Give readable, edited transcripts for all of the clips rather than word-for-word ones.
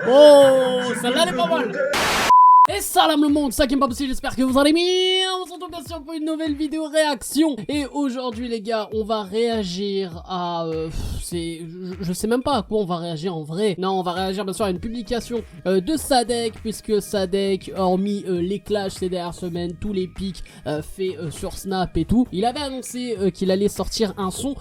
Oh, celle-là elle est pas mal. Et salam le monde, c'est Kim Papsi, j'espère que vous allez bien. On se retrouve bien sûr pour une nouvelle vidéo réaction. Et aujourd'hui les gars, on va réagir à... je sais même pas à quoi on va réagir en vrai. Non, on va réagir bien sûr à une publication de Sadek. Puisque Sadek, hormis les clashs ces dernières semaines, tous les pics faits sur Snap et tout, il avait annoncé qu'il allait sortir un son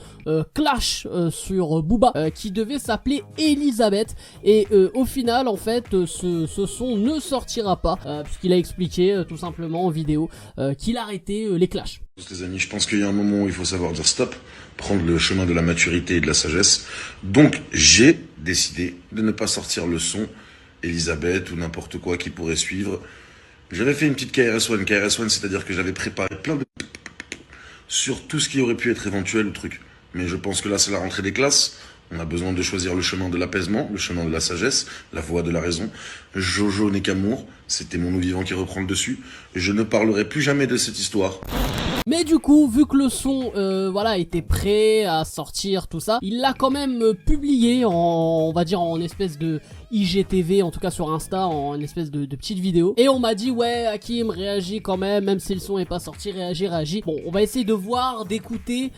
clash sur Booba qui devait s'appeler Elisabeth. Et au final en fait ce son ne sortira pas. Puisqu'il a expliqué tout simplement en vidéo qu'il arrêtait les clashs. Les amis, je pense qu'il y a un moment où il faut savoir dire stop, prendre le chemin de la maturité et de la sagesse. Donc j'ai décidé de ne pas sortir le son Elisabeth ou n'importe quoi qui pourrait suivre. J'avais fait une petite KRS-One. KRS-One, c'est-à-dire que j'avais préparé plein de sur tout ce qui aurait pu être éventuel ou truc. Mais je pense que là c'est la rentrée des classes. On a besoin de choisir le chemin de l'apaisement, le chemin de la sagesse, la voie de la raison. Jojo n'est qu'amour, c'était mon nous vivant qui reprend le dessus. Je ne parlerai plus jamais de cette histoire. Mais du coup, vu que le son voilà, était prêt à sortir, tout ça, il l'a quand même publié en, on va dire en espèce de IGTV, en tout cas sur Insta, en une espèce de petite vidéo. Et on m'a dit, ouais, Hakim, réagis quand même si le son est pas sorti, réagis. Bon, on va essayer de voir, d'écouter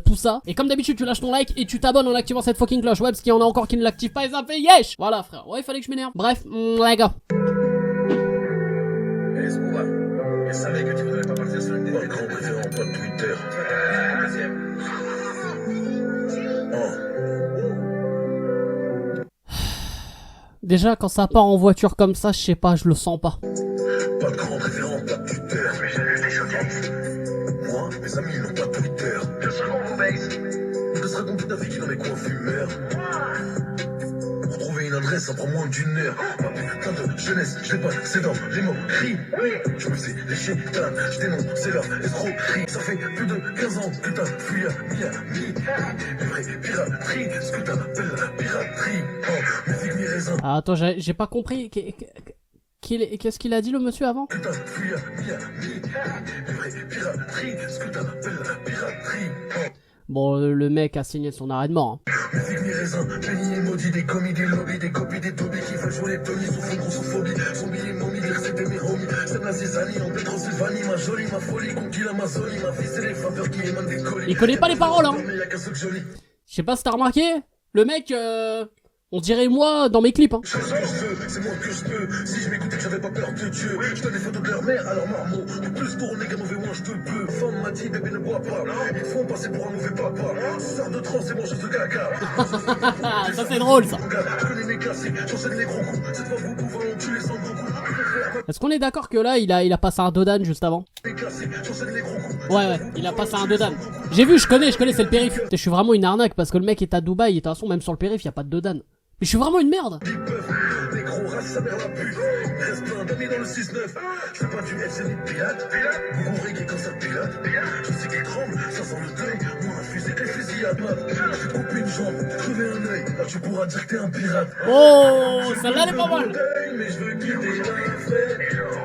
tout ça. Et comme d'habitude, tu lâches ton like et tu t'abonnes en activant cette fucking cloche web, parce qu'il y en a encore qui ne l'activent pas et ça me fait yesh. Voilà, frère. Ouais, il fallait que je m'énerve. Bref, les gars. Je savais que tu voudrais pas partir sur une des grand préférant, pas de Twitter. Deuxième. Déjà, quand ça part en voiture comme ça, je sais pas, je le sens pas. Pas de grand préférant, pas de Twitter. Mais j'ai des choquettes. Moi, mes amis, ils n'ont pas de Twitter. Bien sûr qu'on vous baise. On peut se raconter ta vie qui dans les coins fumeurs. Retrouver une adresse, ça prend moins d'une heure. Ma putain de jeunesse, je l'ai pas, c'est dans les mots cris. Je me faisais lécher, je dénonce, c'est leur escroquerie. Ça fait plus de 15 ans que t'as fui à Miami. Les vraies pirateries, ce que t'appelles la piraterie. Oh, mes figues, mes raisins. Ah, attends, j'ai pas compris. Qu'est-ce qu'il a dit le monsieur avant? Que t'as fui à Miami. Les vraies pirateries, ce que t'appelles la piraterie. Bon, le mec a signé son arrêt de mort. Hein. Mes figues, mes raisins, bénis et maudits, des commis, des lobbies, des copies, des tobies qui veulent jouer les Tony sous fond grossophobie. Zombies et momies, dire c'était mes homies. C'est ma zizanie en Pétrosylvanie, ma jolie, ma folie, conquis l'Amazonie, ma vie c'est les vapeurs qui émanent des colis. Il connaît pas les paroles, hein. Mais y'a qu'un seul joli. Je sais pas si t'as remarqué, le mec, on dirait moi dans mes clips, hein. Je veux, c'est moi que je peux. Si je m'écoutais que j'avais pas peur de Dieu. Je donne des photos de leur mère à leur marmot. Du plus tourné qu'un mauvais ouin, je te peux. Femme m'a dit, bébé ne bois pas. Ils font passer pour un mauvais papa. Sœur de trans et mangeuse de caca. Ça c'est drôle ça. Je connais mes classiques, j'enchaîne les gros coups. Cette fois vous pouvez en tuer sans beaucoup. Est-ce qu'on est d'accord que là il a passé un dodan juste avant? Ouais, il a passé un dodan. J'ai vu, je connais, c'est le périph. Je suis vraiment une arnaque parce que le mec est à Dubaï et de toute façon même sur le périph y a pas de dodan. Mais je suis vraiment une merde. Les gros races, sa mère la pue. Il reste plein d'amis dans le 6-9. Je fais pas du FC ni de pirate. Bourré qui est comme ça pilote. Je sais qu'il tremble, ça sent le deuil. Moi, un fusil, des fusillades. Je te coupe une jambe, crever un œil. Là, tu pourras dire que t'es un pirate. Oh, celle-là elle est pas mal. Mais je veux quitter la fête.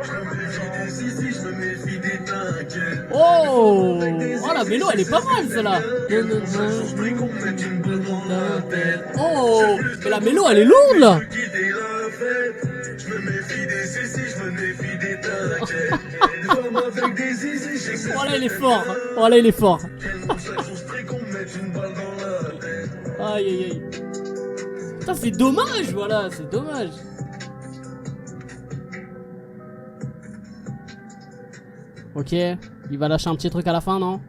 Je me méfie des zizi, je me méfie des t'inquiètes. Oh, la mélo elle est pas mal celle-là. Oh, mais la mélo elle est lourde là. Voilà il est fort. Voilà il est fort. Aïe aïe aïe. Putain c'est dommage, voilà, c'est dommage. Ok, il va lâcher un petit truc à la fin, non?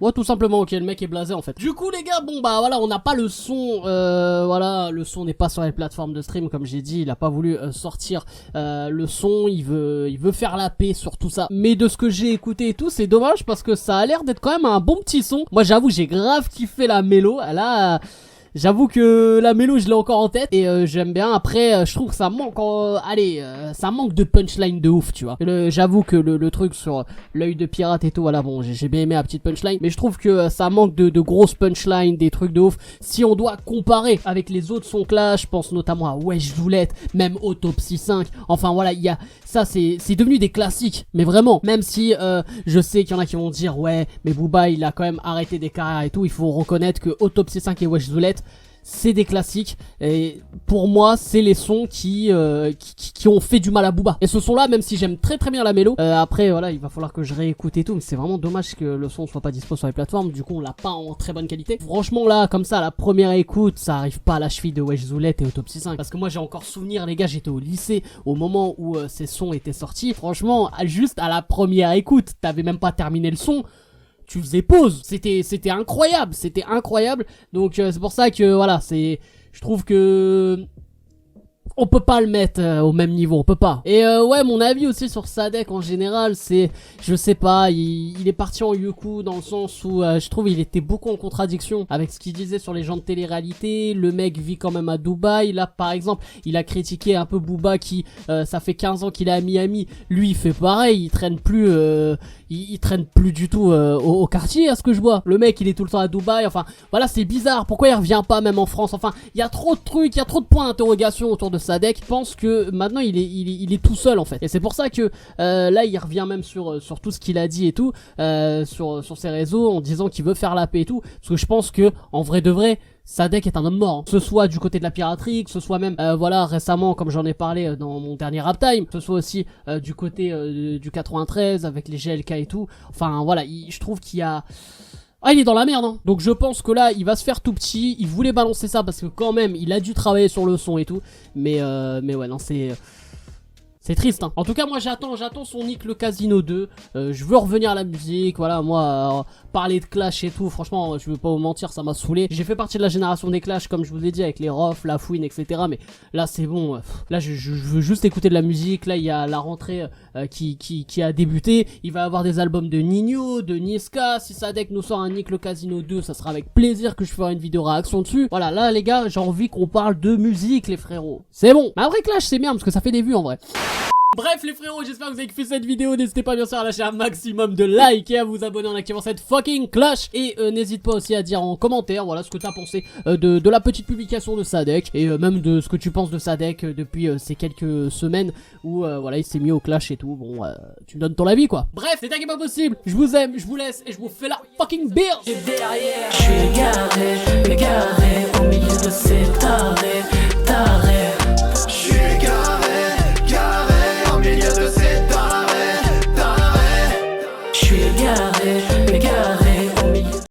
Ouais, tout simplement, ok, le mec est blasé en fait. Du coup les gars, bon bah voilà, on n'a pas le son, voilà, le son n'est pas sur les plateformes de stream comme j'ai dit, il a pas voulu sortir le son, il veut faire la paix sur tout ça. Mais de ce que j'ai écouté et tout, c'est dommage parce que ça a l'air d'être quand même un bon petit son. Moi j'avoue, j'ai grave kiffé la mélo, J'avoue que la mélo je l'ai encore en tête et j'aime bien. Après je trouve que ça manque ça manque de punchline de ouf, tu vois. J'avoue que le truc sur l'œil de pirate et tout, voilà, bon, j'ai bien aimé la petite punchline, mais je trouve que ça manque de grosses punchlines, des trucs de ouf. Si on doit comparer avec les autres sons Clash, je pense notamment à Wesh Zoulette, même Autopsy 5, enfin voilà, il y a ça, c'est devenu des classiques, mais vraiment, même si je sais qu'il y en a qui vont dire ouais, mais Booba il a quand même arrêté des carrières et tout, il faut reconnaître que Autopsy 5 et Wesh Zoulette, c'est des classiques et pour moi c'est les sons qui ont fait du mal à Booba. Et ce son là, même si j'aime très bien la mélo, après voilà, il va falloir que je réécoute et tout, mais c'est vraiment dommage que le son soit pas dispo sur les plateformes, du coup on l'a pas en très bonne qualité. Franchement là, comme ça, à la première écoute, ça arrive pas à la cheville de Wesh Zoulette et Autopsy 5, parce que moi j'ai encore souvenir, les gars, j'étais au lycée au moment où ces sons étaient sortis. Franchement, juste à la première écoute, t'avais même pas terminé le son, tu faisais pause, c'était incroyable, donc c'est pour ça que voilà, je trouve que on peut pas le mettre au même niveau, on peut pas. Et ouais, mon avis aussi sur Sadek en général, c'est, je sais pas, il est parti en Yuku dans le sens où je trouve il était beaucoup en contradiction avec ce qu'il disait sur les gens de télé-réalité. Le mec vit quand même à Dubaï. Là par exemple, il a critiqué un peu Booba qui ça fait 15 ans qu'il est à Miami, lui il fait pareil, il traîne plus il traîne plus du tout au quartier, à ce que je vois. Le mec il est tout le temps à Dubaï, enfin voilà, c'est bizarre, pourquoi il revient pas même en France? Enfin, il y a trop de trucs, il y a trop de points d'interrogation autour de Sadek. Je pense que maintenant il est tout seul en fait, et c'est pour ça que là il revient même sur tout ce qu'il a dit et tout sur ses réseaux, en disant qu'il veut faire la paix et tout, parce que je pense que en vrai de vrai, Sadek est un homme mort, hein. Que ce soit du côté de la piraterie, que ce soit même voilà récemment, comme j'en ai parlé dans mon dernier rap time, que ce soit aussi du côté du 93 avec les GLK et tout. Enfin voilà, je trouve qu'il y a... Ah, il est dans la merde, hein. Donc je pense que là il va se faire tout petit. Il voulait balancer ça parce que quand même il a dû travailler sur le son et tout, mais ouais, non, c'est triste, hein. En tout cas, moi j'attends son Nick le Casino 2. Je veux revenir à la musique. Voilà, moi parler de Clash et tout, franchement, je veux pas vous mentir, ça m'a saoulé. J'ai fait partie de la génération des Clash, comme je vous ai dit, avec les Rof, la Fouine, etc. Mais là c'est bon. Là je veux juste écouter de la musique. Là il y a la rentrée qui a débuté. Il va y avoir des albums de Nino, de Niska. Si Sadek nous sort un Nick le Casino 2, ça sera avec plaisir que je ferai une vidéo réaction dessus. Voilà, là les gars, j'ai envie qu'on parle de musique, les frérots. C'est bon. Mais après Clash c'est bien parce que ça fait des vues en vrai. Bref les frérots, j'espère que vous avez kiffé cette vidéo. N'hésitez pas bien sûr à lâcher un maximum de likes et à vous abonner en activant cette fucking cloche. Et n'hésite pas aussi à dire en commentaire, voilà, ce que t'as pensé de la petite publication de Sadek. Et même de ce que tu penses de Sadek depuis ces quelques semaines où voilà, il s'est mis au clash et tout. Bon, tu me donnes ton avis quoi. Bref, c'est pas possible. Je vous aime, je vous laisse et je vous fais la fucking beer. Derrière, je suis égaré au milieu de